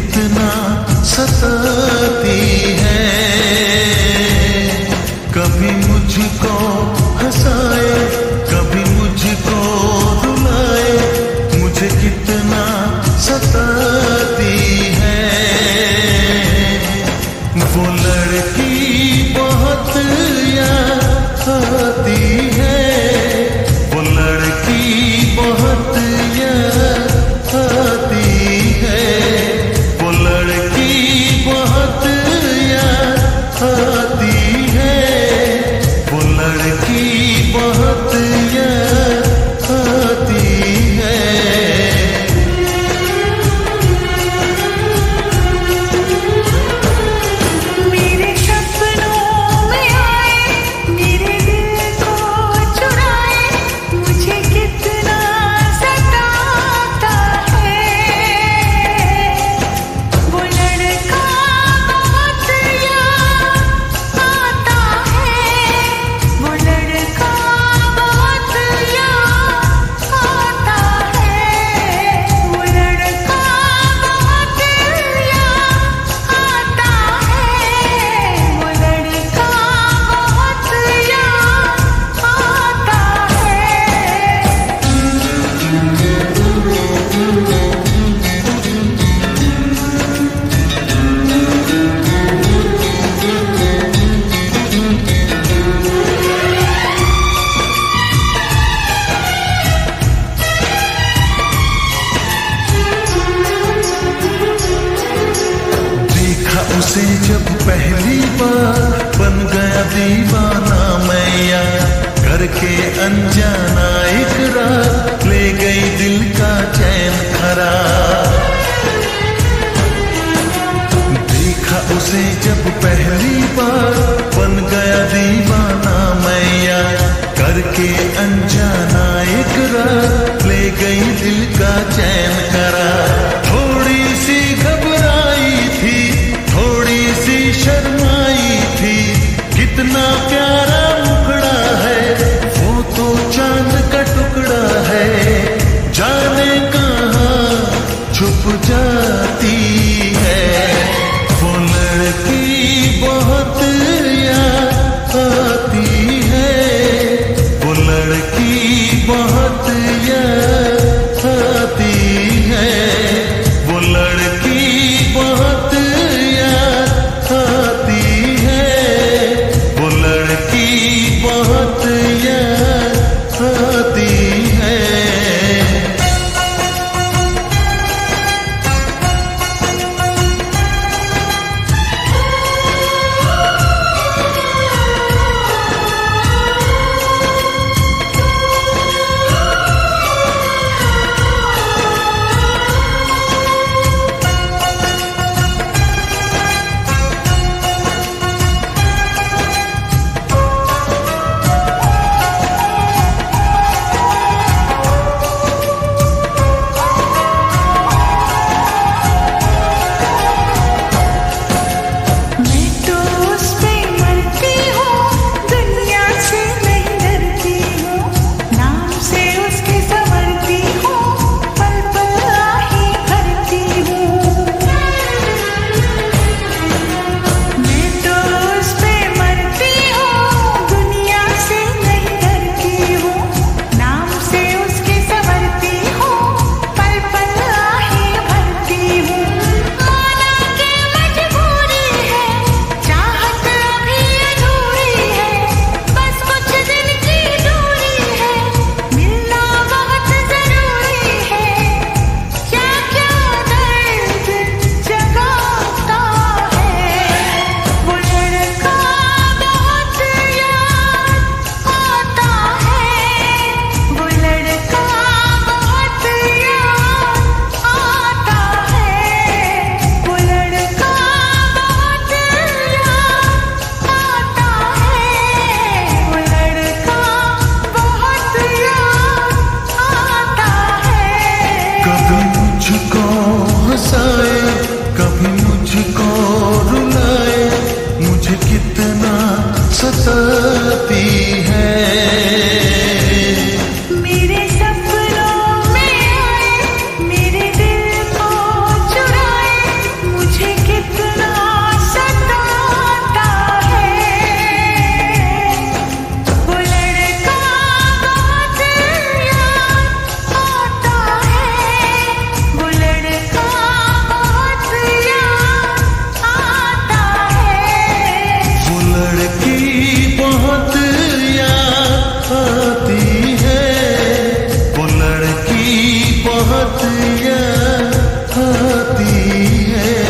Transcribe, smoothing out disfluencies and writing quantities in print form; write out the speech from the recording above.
कितना सताती है। कभी मुझको हंसाए, कभी मुझको रुलाए, मुझे कितना सताती है। वो लड़की बहुत याद आती है, वो लड़की बहुत याद आती है, वो लड़की बहुत याद आती है, वो लड़की बहुत याद आती है। उसे जब पहली बार बन गया दीवाना मैया, करके अनजाना इकरार ले गई दिल का चैन करार। देखा उसे जब पहली बार बन गया दीवाना मैया, करके अनजाना इकरार ले गई दिल का चैन करार। थोड़ी सी घबराई थी, थोड़ी सी शर्माई थी, कितना प्यारा मुखड़ा है, वो तो चांद का टुकड़ा है, जाने कहाँ छुप जाती है। वो लड़की बहुत याद आती है, वो लड़की बहुत याद आती है, वो लड़की बहुत याद आती है, वो लड़की बहुत याद आती है। आती है।